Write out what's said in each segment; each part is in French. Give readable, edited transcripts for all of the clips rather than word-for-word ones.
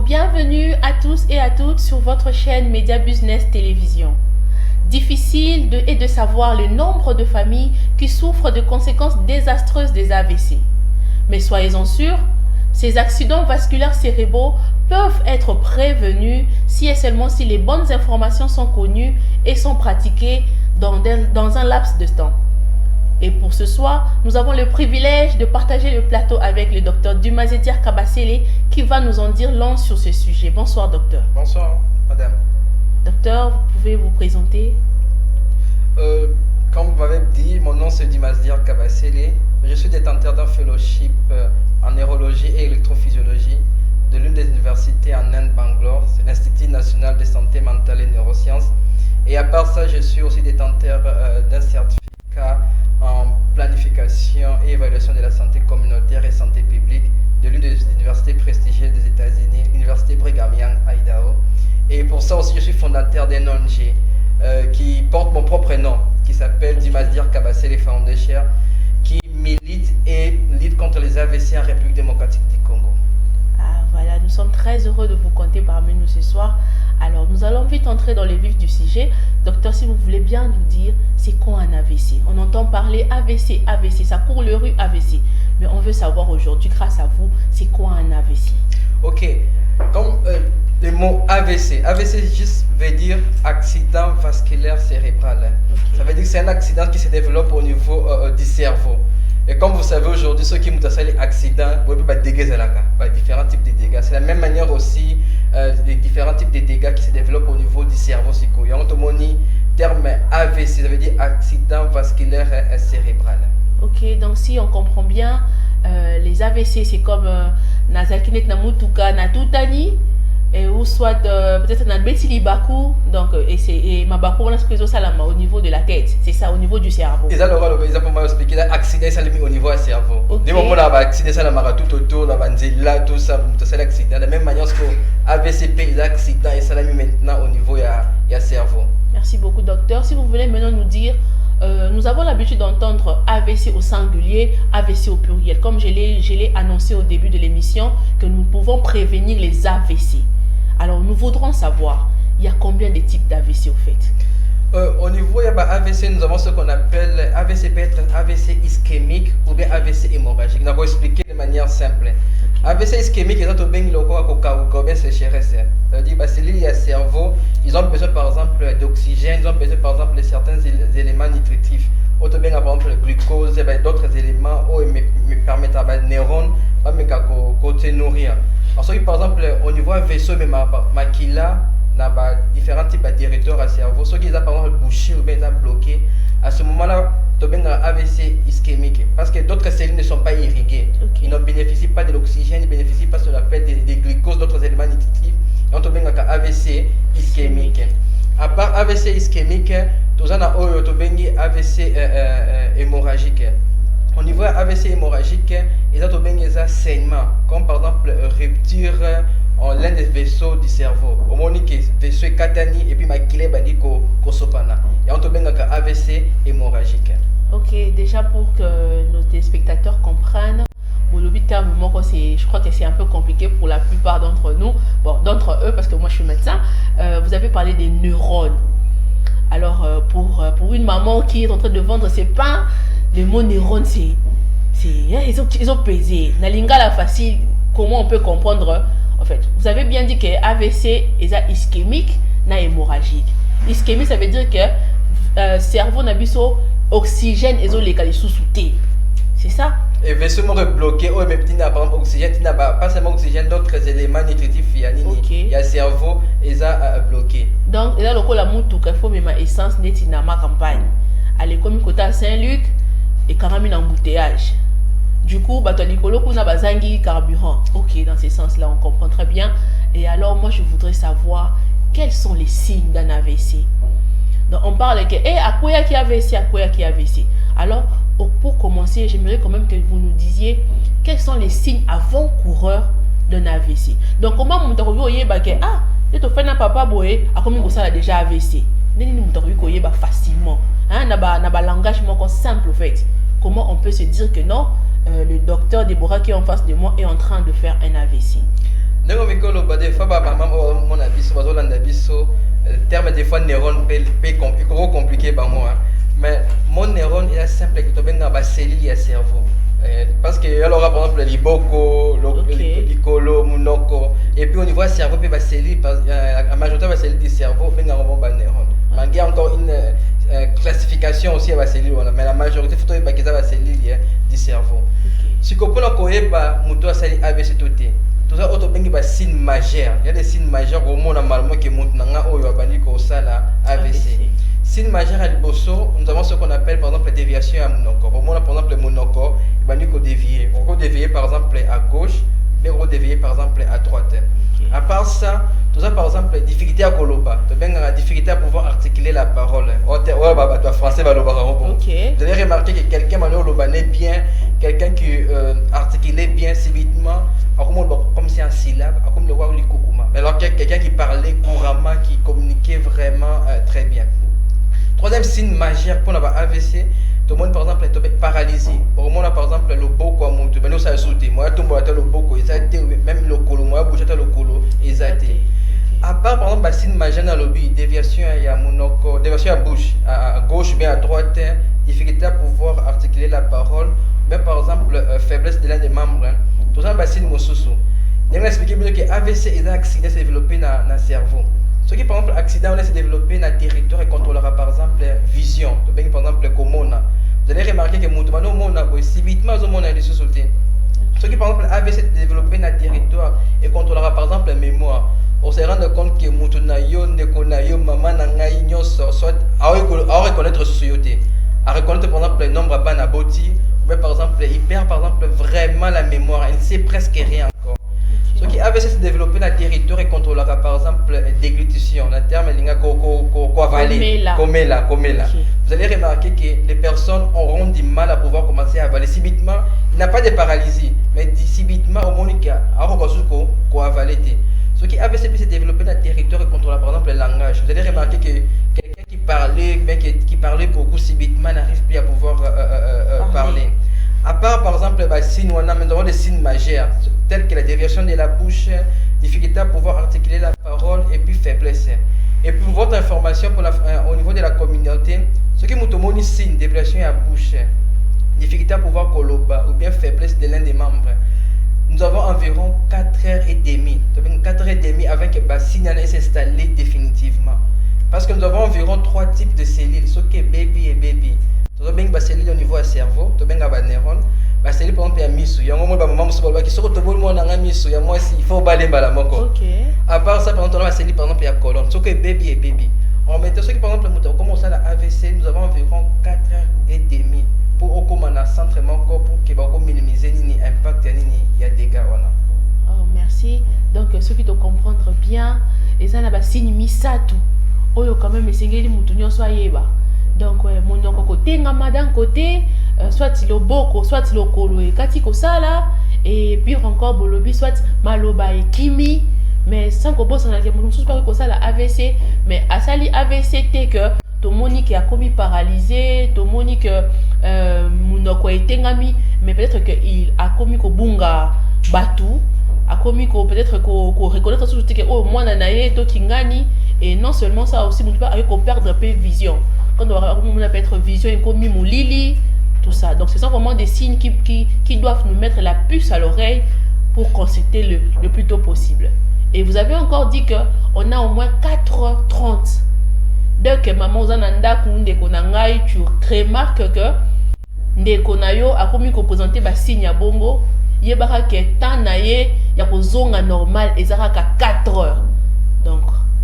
Bienvenue à tous et à toutes sur votre chaîne Média Business Télévision. Difficile de savoir le nombre de familles qui souffrent de conséquences désastreuses des AVC. Mais soyez-en sûrs, ces accidents vasculaires cérébraux peuvent être prévenus si et seulement si les bonnes informations sont connues et sont pratiquées dans un laps de temps. Et pour ce soir, nous avons le privilège de partager le plateau avec le docteur Dumazedir Kabasele qui va nous en dire long sur ce sujet. Bonsoir docteur. Bonsoir madame. Docteur, vous pouvez vous présenter? Comme vous m'avez dit, mon nom c'est Dumazedir Kabasele. Je suis détenteur d'un fellowship en neurologie et électrophysiologie de l'une des universités en Inde, Bangalore. C'est l'Institut national de santé mentale et neurosciences. Et à part ça, je suis aussi détenteur d'un certificat en planification et évaluation de la santé communautaire et santé publique de l'une des universités prestigieuses des États-Unis, l'université Brigham Young, Idaho. Et pour ça aussi, je suis fondateur d'un ONG qui porte mon propre nom, qui s'appelle Dumazedir Kabasele Foundation, qui milite et lutte contre les AVC en République démocratique du Congo. Ah voilà, nous sommes très heureux de vous compter parmi nous ce soir. Alors, nous allons vite entrer dans le vif du sujet. Docteur, si vous voulez bien nous dire, c'est quoi un AVC? On entend parler AVC, AVC, ça court le rue AVC. Mais on veut savoir aujourd'hui, grâce à vous, c'est quoi un AVC? Ok, comme le mot AVC, AVC juste veut dire accident vasculaire cérébral. Okay. Ça veut dire que c'est un accident qui se développe au niveau du cerveau. Et comme vous savez aujourd'hui, ceux qui ont des accidents, vous pouvez dégager différents types de dégâts. C'est la même manière aussi les différents types de dégâts qui se développent au niveau du cerveau. Il y a un terme AVC, ça veut dire accident vasculaire cérébral. Ok, donc si on comprend bien, les AVC c'est comme Nazakinet Namutuka Natutani, ou soit peut-être Natbeti Baku, donc et Mabaku on a ce salama au niveau de la tête, c'est ça, au niveau du cerveau. Et ça, ils ont expliqué l'accident, ça au niveau du cerveau. Du moment où l'accident, ça l'a tout autour, là, tout ça, c'est l'accident. De la même manière que AVCP, l'accident, et ça l'a mis maintenant au niveau du cerveau. Merci beaucoup, docteur. Si vous voulez maintenant nous dire, nous avons l'habitude d'entendre AVC au singulier, AVC au pluriel. Comme je l'ai annoncé au début de l'émission, que nous pouvons prévenir les AVC. Alors, nous voudrons savoir, il y a combien de types d'AVC au fait? Au niveau de AVC, nous avons ce qu'on appelle AVC peut être AVC ischémique ou bien AVC hémorragique. Nous allons expliquer de manière simple. Okay. AVC ischémique, ils ont bien c'est CHRS. Ça veut dire que c'est lié au cerveau. Ils ont besoin par exemple d'oxygène, ils ont besoin par exemple de certains éléments nutritifs. Autant bien par exemple le glucose, d'autres éléments qui permettent à neurones de nourrir. Ensuite, par exemple, au niveau vaisseau, mais maquilla, il y a différents types de directeurs à cerveau. Ceux qui ont par exemple bouché ou bien bloqué, à ce moment-là, tu as un AVC ischémique. Parce que d'autres cellules ne sont pas irriguées. Okay. Ils ne bénéficient pas de l'oxygène, ils ne bénéficient pas de ce qu'on appelle des glucoses, d'autres éléments nutritifs. Donc, tu as un AVC ischémique. À part AVC ischémique, tu as un AVC hémorragique. Au niveau AVC hémorragique, il y a des saignements, comme par exemple rupture en l'un des vaisseaux du cerveau. Au moment où le vaisseau est catani et puis il y a un AVC hémorragique. Ok, déjà pour que nos téléspectateurs comprennent, je crois que c'est un peu compliqué pour la plupart d'entre nous, bon, d'entre eux, parce que moi je suis médecin. Vous avez parlé des neurones. Alors, pour une maman qui est en train de vendre ses pains, le mot neurone, ils ont pesé. Nalinga la facile, comment on peut comprendre? En fait, vous avez bien dit que AVC est ischémique, na hémorragique. Ischémique, ça veut dire que cerveau n'a pas oxygène et les sous-souté. C'est ça? Et vaisseau bloqué, mais il n'y a pas oxygène, il n'y a pas seulement oxygène, d'autres éléments nutritifs. Il y a le cerveau et ça bloqué. Donc, il y a le la moutou qu'il faut même essence net dans ma campagne. Allez, comme côté à Saint-Luc, et quand même un embouteillage. Du coup, batolikolo kuna bazangi carburant. Ok, dans ce sens-là, on comprend très bien. Et alors, moi, je voudrais savoir quels sont les signes d'un AVC. Donc, on parle que, à quoi qui AVC, à quoi qui AVC. Alors, pour commencer, j'aimerais quand même que vous nous disiez quels sont les signes avant-coureurs d'un AVC. Donc, comment vous voyez que, tu fais un papa boé, à combien ça a déjà AVC. Vous facilement. N'a langage simple, en fait. Comment on peut se dire que non, le docteur Deborah qui est en face de moi est en train de faire un AVC. Des fois, mon avis, le terme des fois neurone est compliqué par moi. Mais mon neurone est simple que tu as dans la cellule du cerveau. Parce qu'il y a par exemple l'iboko, l'icolo, monoko. Et puis au niveau du cerveau, la majorité de la cellule du cerveau, il y a un neurone. Il y a encore une classification aussi à la cellule, mais la majorité faut que la cellule du cerveau. Si on peut moto a AVC tout tout ça auto bengi ba signe majeur. Il y a des signes majeurs au monde normalement qui montent nanga oyo abandi ko sala AVC. Signe majeur à liboso, nous avons ce qu'on appelle par exemple la déviation à monoko. Au monde par exemple le monoko, il va nous dévier. On peut dévier par exemple à gauche, mais on peut dévier par exemple à droite. À part ça, tout ça par exemple difficulté à koloba, tu as la difficulté à pouvoir articuler la parole. Toi français va le voir. Vous allez remarquer que quelqu'un m'a lobané bien, quelqu'un qui articulait bien subitement, comme si un syllabe, comme le voir l'ikokuma. Alors quelqu'un qui parlait couramment, qui communiquait vraiment très bien. Troisième signe majeur pour avoir AVC, tout le monde par exemple est paralysé. Pour moi par exemple le boko à mon tout, nous ça sauté. Moi tout le monde le boko, même le colo, moi bouger le colo, exacté. À part par exemple le signe majeur dans le lobby, déviation à monoko, déviation à bouche, à gauche bien à droite, difficulté à pouvoir articuler la parole, même par exemple faiblesse de l'un des membres. Tout ça c'est signe mosusu. Je vais expliquer que AVC est un accident s'est développé dans le cerveau. Ce qui par exemple accident s'est développé dans le territoire et contrôlera par exemple vision. Par exemple comme on a. Vous allez remarquer que Moutoumano Mona, si vite mais on a des sociétés. Ce qui par exemple AVC s'est développé dans le territoire et contrôlera par exemple la mémoire. On se rend compte que Moutunayo, Nekonayo, Maman Nangaï, Nyos, soit à reconnaître la société. À reconnaître par exemple le nombre à Banaboti, mais par exemple il perd par exemple vraiment la mémoire, il ne sait presque rien encore. Ce qui AVC s'est développé dans le territoire et contrôlera par exemple déglutition, le terme komela. Vous allez remarquer que les personnes auront du mal à pouvoir commencer à avaler subitement. Il n'y a pas de paralysie, mais subitement au moment où il y a avaler. Ce qui AVC s'est développé dans le territoire et contrôlera par exemple le langage. Vous allez remarquer que quelqu'un qui parlait beaucoup subitement n'arrive plus à pouvoir parler. À part par exemple signes, nous avons des signes majeurs tels que la déviation de la bouche, difficulté à pouvoir articuler la parole et puis faiblesse. Et puis votre information au niveau de la communauté, ce qui nous demande signe déviation de la bouche, difficulté à pouvoir koloba ou bien faiblesse de l'un des membres. Nous avons environ 4h30. 4h30 avec que signe s'installer définitivement. Parce que nous avons environ 3 types de cellules, ce qui est baby et baby. Nous avons des cellules au niveau du cerveau, nous avons des neurones. Les cellules par exemple, il y a misu. Il y a un moment où qui sont autour de moi, il faut balayer la moko. À part ça, par exemple, dans la cellule, par exemple, il y a colonne. Ce qui est baby et baby. On mettait ce qui, par exemple, on commence à la AVC, nous avons environ 4h30 pour commencer à centre pour que minimiser l'impact et les dégâts. Oh, merci. Donc, ceux qui doivent comprendre bien, ils ont un signe misatu. Oh, quand même, c'est que les moutons soient yéba. Donc, mon nom côté, d'un côté, soit le boko, soit le kolo et katiko sala, et puis encore bolobi, soit maloba et kimi, mais sans que bosse en a mon chose pas que ça la AVC, mais à sali AVC t'es que ton monique a commis paralysé, ton monique monoko et tengami, mais peut-être qu'il a commis ko bunga batou, a commis ko peut-être ko reconnaître tout que oh moi nanaye to kingani, et non seulement ça aussi, on peut avec perdre un peu vision. Quand on peut être vision et comme lili, tout ça. Donc ce sont vraiment des signes qui doivent nous mettre la puce à l'oreille pour consulter le plus tôt possible. Et vous avez encore dit qu'on a au moins 4h30. Dès que maman Zananda tu remarques que Ndekonayo a commis qu'on présentait des signes à bongo, yebara que tant naye ya ko zonga normal et zara ka 4h. Donc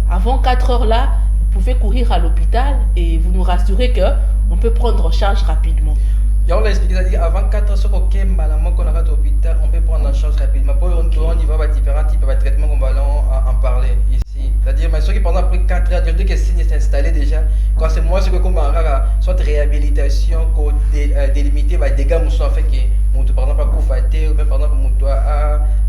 avant 4h là, vous pouvez courir à l'hôpital et vous nous rassurez qu'on peut prendre en charge rapidement. Et on l'a expliqué, c'est-à-dire avant 4 ans, ce qu'on maladie qu'on a à l'hôpital, on peut prendre en charge rapidement. Pour on y va différents types de traitements qu'on va en parler ici. C'est-à-dire, mais ceux qui pendant après 4 ans, je dis que si c'est installé déjà, quand c'est moi, ce que comme soit réhabilitation, délimiter les dégâts, nous fait que, par exemple, à Koufaté, ou bien par exemple,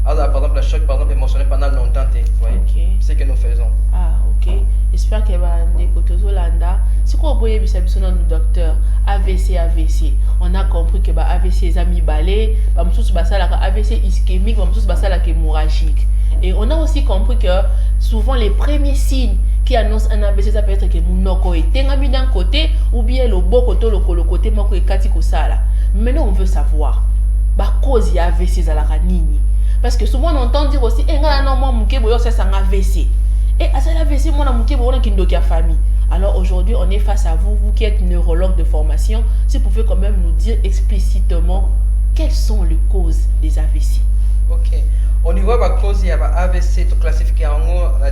par exemple, la choc, par exemple, émotionnel pendant longtemps. Okay. C'est ce que nous faisons. Ah, ok. J'espère que des Landa. C'est quoi vous voyez, docteur? AVC. On a compris que AVC est amis balai, AVC ischémique, hémorragique. Et on a aussi compris que souvent les premiers signes qui annoncent un AVC, ça peut être que mon est d'un côté ou bien le beau côté, le côté moko est katiko sala. Maintenant on veut savoir bah cause y a AVC à la nini. Parce que souvent on entend dire aussi eh non moi mon kebo c'est un AVC. Et à ça AVC moi mon kebo on qui ndoki famille. Alors aujourd'hui on est face à vous, vous qui êtes neurologue de formation, si vous pouvez quand même nous dire explicitement quelles sont les causes des AVC. OK. Au niveau de la cause, il y a AVC, tu classifies en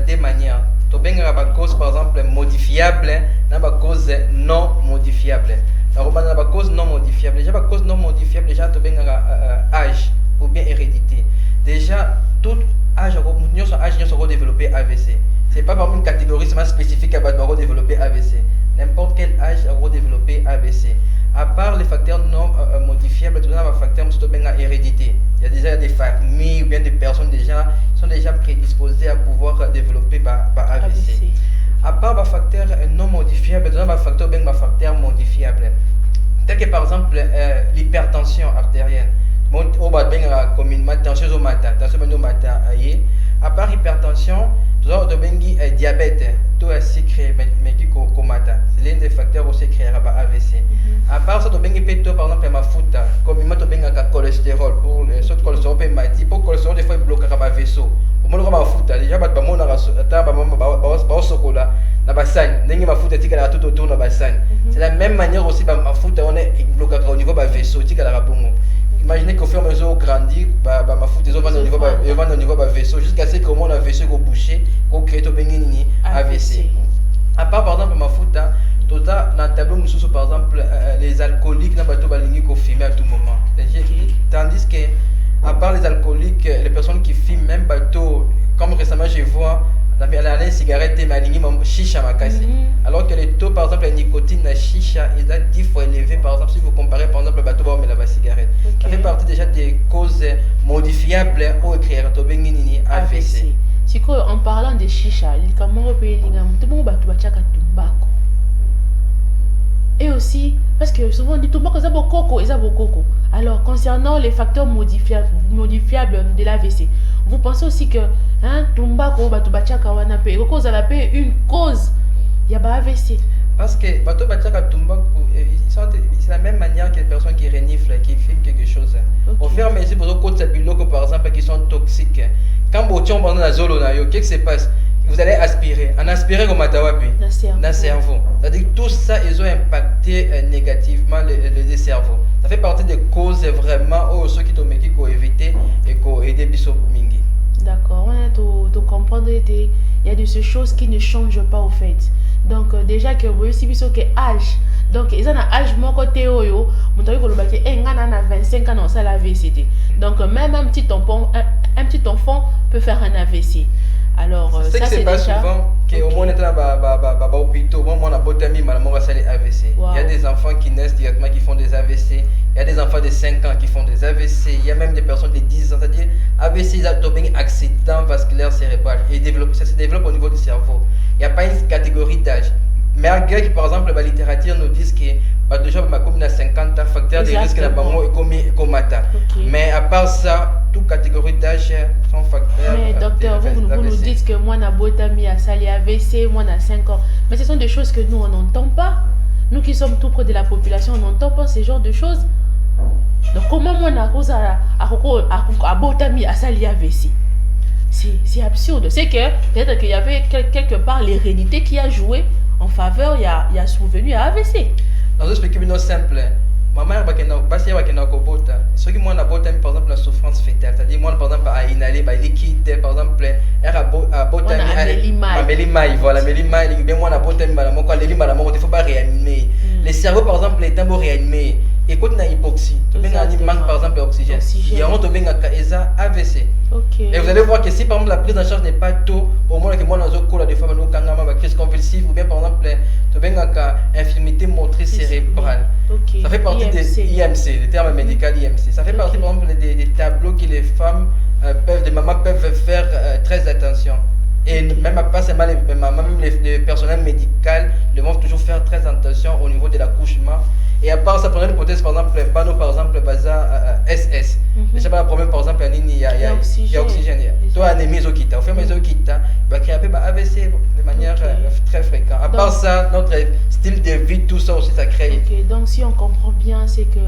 deux manières. Tu as une cause, par exemple, modifiable, et une cause non modifiable. La cause non modifiable. Déjà, la cause non modifiable, déjà, tu as âge ou bien hérédité. Déjà, tout âge, nous développer AVC. Ce n'est pas par une catégorie spécifique à développer AVC. N'importe quel âge a développer AVC. À part les facteurs non modifiables, il y a des facteurs qui hérédité. Il y a déjà des familles ou bien des personnes déjà sont déjà prédisposées à pouvoir développer par AVC. À part les facteurs non modifiables, il y a des facteurs modifiables. Tel que par exemple l'hypertension artérielle. On va bien communément tension au matin, à part hypertension, nous avons diabète, tout est créé mais qui comata. C'est l'un des facteurs aussi créés par AVC. À part ça, nous avons par exemple ma foot, comme il m'a le cholestérol pour ceux qui cholestérol peut m'aider pour cholestérol des fois il bloque le vaisseau. Au moins on va foot déjà ba mon na ba chocolat na bassin, n'engi ma foot tika la tout autour na bassin. C'est la même manière aussi ma foot on est bloqué au niveau ba vaisseau tika la bongo. Imaginez qu'au fur et à mesure grandir, ma foot des au niveau vaisseau jusqu'à ce que on a vaisseau go boucher, go créer to benini AVC. À part par exemple ma foot tota dans tableau nous par exemple les alcooliques na bato balingi ko fumer à tout moment. Tandis que à part les alcooliques, les personnes qui fument même bateau, comme récemment je vois la cigarette et ma ligne chicha ma cassé. Alors que les taux par exemple la nicotine la chicha est à 10 fois élevé par exemple si vous comparez par exemple le bateau mais la cigarette. Ça fait partie déjà des causes modifiables au écrire to benini AVC. C'est quoi en parlant de chicha, comment on peut linga mutumo bato bachaka tumbako. Et aussi parce que souvent on dit tumbako ça beaucoup. Alors concernant les facteurs modifiables de l'AVC, vous pensez aussi que tumbako bato bachaka wana pe cause à la paix une cause il y a AVC. Parce que bato bachaka tumbako c'est la même manière que les personnes qui reniflent, qui fument quelque chose. Au fur et à mesure vous côté biloko par exemple qui sont toxiques. Quand vous êtes dans la zone qu'est-ce qui se passe? Vous allez aspirer. En aspirant comme matawapi dans le cerveau. C'est-à-dire que tout ça ils ont impacté négativement le cerveau. Ça fait partie des causes vraiment ceux qui t'ont éviter et qui aider biso mingi. D'accord, tu comprends il y a de ces choses qui ne changent pas au fait. Donc déjà que vous aussi biso que âge. Donc ils ont un âge mon côté oyo, mon taille ko lobaki ngana na 25 ans ça la AVC. Donc même un petit enfant peut faire un AVC. Alors ça c'est pas déjà souvent que au moins on est dans hôpital, moi on a botami maman va saler AVC. Il y a des enfants qui naissent directement qui font des AVC. Il y a des enfants de 5 ans qui font des AVC. Il y a même des personnes de 10 ans, c'est-à-dire AVC c'est un accident vasculaire cérébral et ça se développe au niveau du cerveau. Il n'y a pas une catégorie d'âge. Malgré que par exemple la littérature nous dit que déjà comme 50 ans facteur de risque là est comme mata. Mais à part ça toute catégorie d'âge sont facteurs. Mais docteur vous nous dites que moi na botami à sali AVC moi na 5 ans. Mais ce sont des choses que nous on n'entend pas. Nous qui sommes tout près de la population on n'entend pas ce genre de choses. Donc comment moi na cause à botami à sali AVC? C'est absurde. C'est que peut-être qu'il y avait quelque part l'hérédité qui a joué en faveur, il y a souvenu à AVC. Dans un explication simple, ma mère va passer à Kenakobota. Ce qui moi n'a pas par exemple la souffrance fétale, c'est-à-dire moi par exemple à inhaler par liquide, par exemple elle a bota Mélimaï, voilà Mélimaï, bien moi n'a pas mal mon corps les mal il faut pas réanimer. Les cerveaux par exemple les tambours réanimés écoute na hypoxie, tu manque par exemple d'oxygène. Il y a un AVC. Et vous allez voir que si par exemple la prise en charge n'est pas tôt, au moins que moi dans des fois nous avons crise convulsive ou bien par exemple tu as une infirmité motrice cérébrale. Ça fait partie des IMC, le terme médical IMC. Ça fait partie par exemple des tableaux que les femmes les mamans peuvent faire très attention. Et même pas seulement les mamans, même le personnel médical devront toujours faire très attention au niveau de l'accouchement. Et à part ça, prenez l'hypothèse par exemple, par exemple, SS. Je sais pas, le problème par exemple, il y a oxygène. Toi, anémie, Zokita. Au fait, mais Zokita, il y a un AVC de manière très fréquente. À part ça, notre style de vie, tout ça aussi, ça crée. Donc, si on comprend bien, c'est que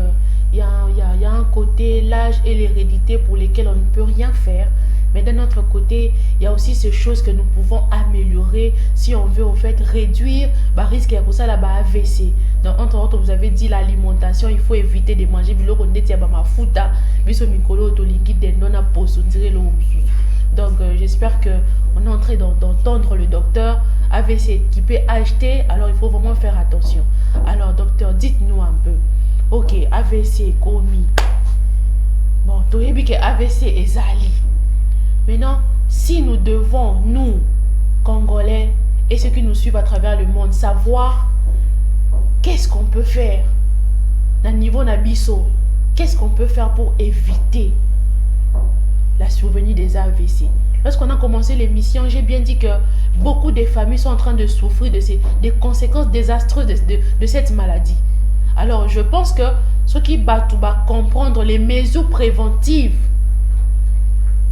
il y a un côté, l'âge et l'hérédité pour lesquels on ne peut rien faire. Mais d'un autre côté, il y a aussi ces choses que nous pouvons améliorer si on veut au fait réduire le risque pour ça là-bas AVC. Donc entre autres, vous avez dit l'alimentation, il faut éviter de manger donc j'espère que on est en train d'entendre le docteur AVC qui peut acheter, alors il faut vraiment faire attention. Alors docteur, dites-nous un peu. Ok, AVC commis. Bon, tu as dit que AVC est zali. Maintenant, si nous devons, nous, Congolais, et ceux qui nous suivent à travers le monde, savoir qu'est-ce qu'on peut faire dans le niveau Nabiso, qu'est-ce qu'on peut faire pour éviter la survenue des AVC. Lorsqu'on a commencé l'émission, j'ai bien dit que beaucoup de familles sont en train de souffrir des conséquences désastreuses de cette maladie. Alors, je pense que ceux qui battent comprendre les mesures préventives,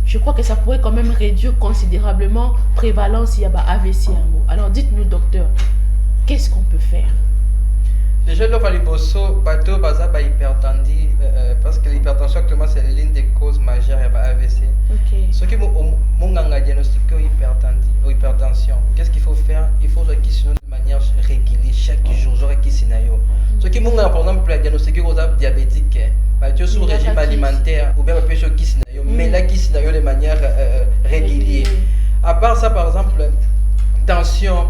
je crois que ça pourrait quand même réduire considérablement la prévalence il y a AVC. Alors dites-nous docteur, qu'est-ce qu'on peut faire? Déjà, là, il y a hypertendie, parce que l'hypertension actuellement c'est l'une des causes majeures de AVC. Ce qui est diagnostiqué hypertension, qu'est-ce qu'il faut faire? Il faut qu'ils de manière régulière, chaque jour, ce qui est par exemple diagnostiqué diabétique, sous régime alimentaire ou bien mais là qui de manière régulière. À part ça, par exemple, tension,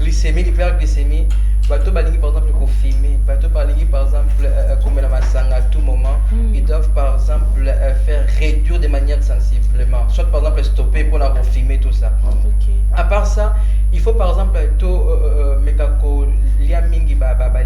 glycémie, l'hyperglycémie, par exemple, pour fumer, par exemple, comme la massanga à tout moment, ils doivent par exemple faire réduire de manière sensiblement, soit par exemple stopper pour la fumer, tout ça. À part ça, il faut par exemple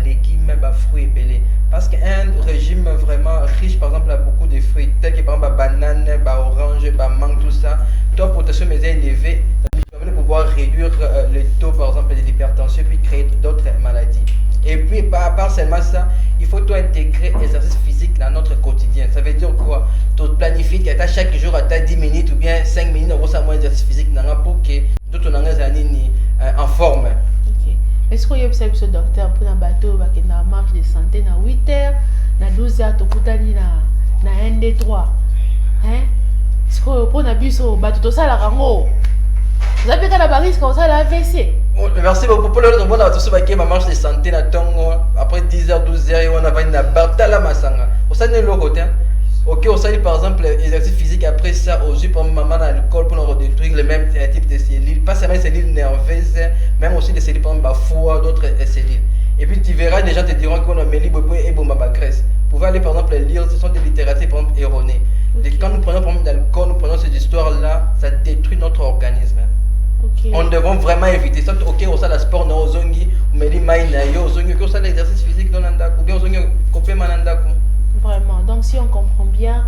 légumes, fruits épelés. Parce qu'un régime vraiment riche, par exemple, a beaucoup de fruits, tels que par exemple banane, orange, mangue, tout ça, taux de potassium est élevé, ça va pouvoir réduire le taux par exemple de l'hypertension puis créer d'autres maladies. Et puis à part seulement ça, il faut tout intégrer l'exercice physique dans notre quotidien. Ça veut dire quoi? Tu planifies que chaque jour à 10 minutes ou bien 5 minutes, on va exercice physique pour que nous soyons en forme. Est-ce qu'il y a ce docteur pour un bateau qui a une marche de santé à 8 heures, à 12 heures, tu as un des 3. Est-ce que pour un bateau, ça la rango? Vous avez un risque comme ça, la AVC? Merci beaucoup pour le monde. On a tous ma marche de santé après 10 heures, 12 heures, on a une barre à la massanga. Vous savez, le côté. Ok, on sait par exemple l'exercice physique après ça, aussi pour maman dans l'alcool pour nous détruire les mêmes types de cellules, pas seulement les cellules nerveuses, même aussi les cellules par exemple foie, d'autres cellules. Et puis tu verras, les gens te diront qu'on a mis et ma graisse. Vous pouvez aller par exemple lire, ce sont des littératures par exemple erronées. Quand nous prenons par exemple l'alcool, nous prenons ces histoires-là, ça détruit notre organisme. On devrait vraiment éviter ça. Ok, on sait le sport, on a zongi, on met les mains, on sait l'exercice physique, on a coupé manandaku. Vraiment, donc si on comprend bien,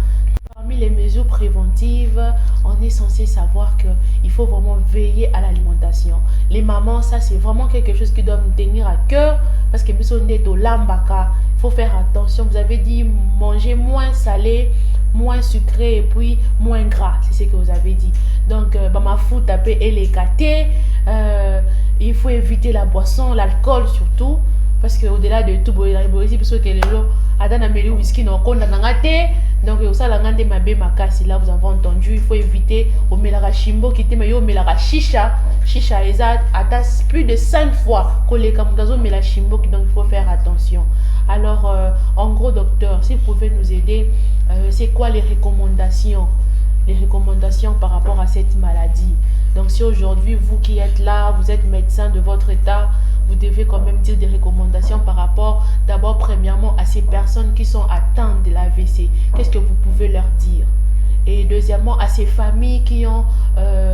parmi les mesures préventives, on est censé savoir qu'il faut vraiment veiller à l'alimentation. Les mamans, ça c'est vraiment quelque chose qui doit nous tenir à cœur, parce que il faut faire attention. Vous avez dit manger moins salé, moins sucré et puis moins gras, c'est ce que vous avez dit. Donc, ma fout taper et les catés, il faut éviter la boisson, l'alcool surtout. Parce qu'au-delà de tout, il y a aussi parce que les gens ont whisky donc ça là vous avez entendu, il faut éviter au mélara chimbo qui était au mélara chicha exact plus de 5 fois que les camoutazo mélara chimbo donc il faut faire attention. Alors en gros docteur, si vous pouvez nous aider, c'est quoi les recommandations par rapport à cette maladie? Donc si aujourd'hui vous qui êtes là, vous êtes médecin de votre état, vous devez quand même dire des recommandations par rapport, d'abord, premièrement, à ces personnes qui sont atteintes de l'AVC. Qu'est-ce que vous pouvez leur dire? Et deuxièmement, à ces familles qui ont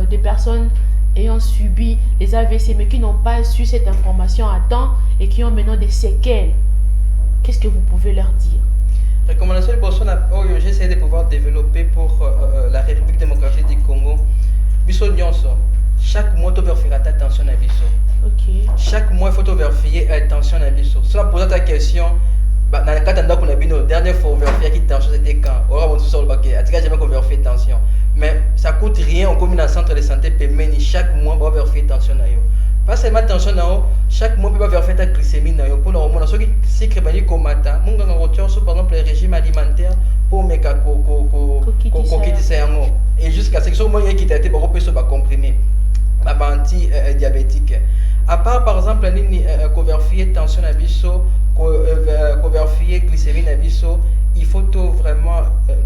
des personnes ayant subi les AVC, mais qui n'ont pas su cette information à temps et qui ont maintenant des séquelles. Qu'est-ce que vous pouvez leur dire? Recommandation de Boston, j'essaie de pouvoir développer pour la République démocratique du Congo. Biso nyonso, chaque mois, tu vérifies attention à biso. Ok. Chaque mois, il faut vérifier attention à biso. Si on pose ta question, dans le cas de la dernière fois, on vérifiait qui tension c'était quand. On va sur le baquet. Tu n'as jamais vérifié attention. Mais ça ne coûte rien. On commune un centre de santé PMN. Chaque mois, on va vérifier attention à eux. Pas seulement attention à eux. Chaque mois, on peut vérifier ta glycémie à eux. Pour le moment, ceux qui créent comme matin, on va retient par exemple le régime alimentaire pour mes et jusqu'à ce que ce moyen qui t'a été comprimé. Anti-diabétique. À part par exemple, vérifier tension à biso, vérifier glycémie à biso, il faut vraiment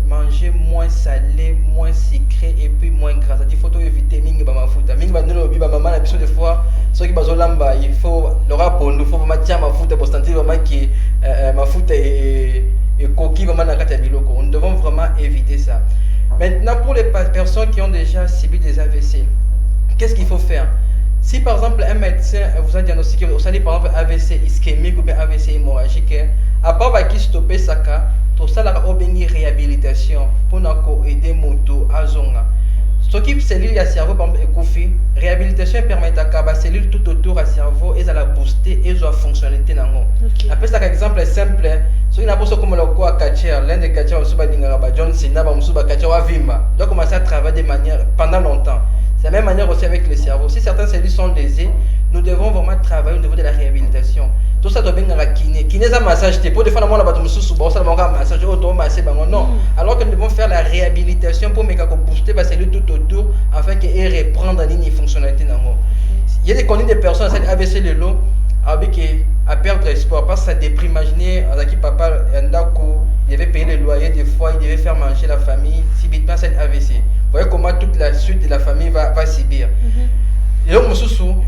manger moins salé, moins sucré et puis moins gras. Il faut éviter mingi ba mafuta. Mingi ba nelo bi ba maman na biso des fois, ceux qui bazo lamba, il faut le rapport, il faut mettre mafuta pour sentir vraiment que mafuta et coquille vraiment na kata biloko. Nous devons vraiment éviter ça. Maintenant pour les personnes qui ont déjà subi des AVC, qu'est-ce qu'il faut faire? Si par exemple un médecin vous a diagnostiqué, vous savez par exemple AVC ischémique ou bien AVC hémorragique, à part qui stopper ça cas, tout ça la obéni réhabilitation pour nous aider moto à zonga. Ce qui cellule à cerveau par exemple écoufi, réhabilitation permet à la cellule tout autour à cerveau et à la booster et à fonctionnalité nango. Après ça exemple simple, ce qui n'a pas comme le quoi catcher, l'un des catchers au suba d'ingaba John Cena ba musuba catcher wa vimba. Donc commencer à travailler de manière pendant longtemps. C'est la même manière aussi avec le cerveau. Si certaines cellules sont lésées, nous devons vraiment travailler au niveau de la réhabilitation. Tout ça doit bien dans la kiné. Kiné, c'est un massage. Pour des fois, on a un massage, non. Alors que nous devons faire la réhabilitation pour booster les cellules tout autour afin qu'elles reprennent la ligne de fonctionnalité. Il y a des connues des personnes qui ont AVC le lot à perdre l'espoir parce que ça déprime. Imaginez, papa, il devait payer le loyer des fois, il devait faire manger la famille. Si vite pas c'est AVC. Vous voyez comment toute la suite de la famille va subir. Et donc,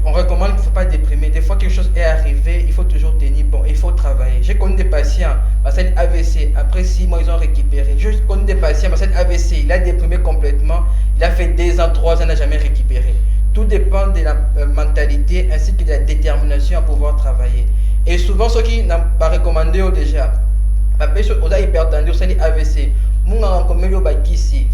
on recommande qu'il ne faut pas déprimer. Des fois, quelque chose est arrivé, il faut toujours tenir bon, il faut travailler. J'ai connu des patients, cette AVC, après 6 mois, ils ont récupéré. J'ai connu des patients, cette AVC, il a déprimé complètement, il a fait 2 ans, 3 ans, il n'a jamais récupéré. Tout dépend de la mentalité ainsi que de la détermination à pouvoir travailler. Et souvent, ceux qui n'ont pas recommandé déjà, on a hypertendu, c'est AVC. Il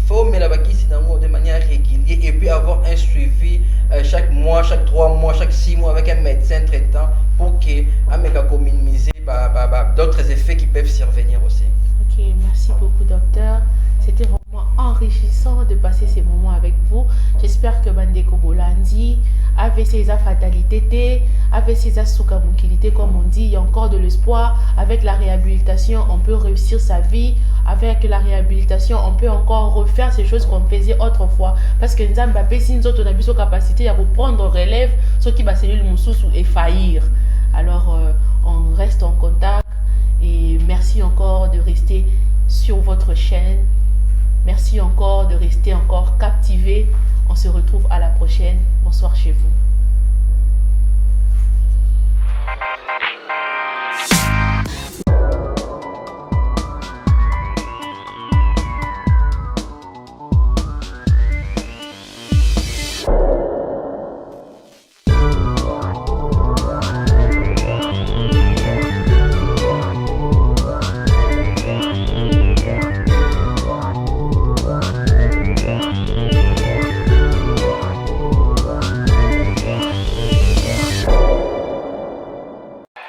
faut mettre la de manière régulière et puis avoir un suivi chaque mois, chaque 3 mois, chaque 6 mois avec un médecin traitant pour que minimiser d'autres effets qui peuvent survenir aussi. Ok, merci beaucoup docteur. C'était vraiment enrichissant de passer ces moments avec vous. J'espère que Bandeko Bolandi, avec ses fatalités, avec ses soukamukilité, comme on dit, il y a encore de l'espoir. Avec la réhabilitation, on peut réussir sa vie. Avec la réhabilitation, on peut encore refaire ces choses qu'on faisait autrefois. Parce que nous avons capacité à reprendre relève, ce qui va cellules moussous et faillir. Alors, on reste en contact et merci encore de rester sur votre chaîne. Merci encore de rester encore captivé. On se retrouve à la prochaine. Bonsoir chez vous.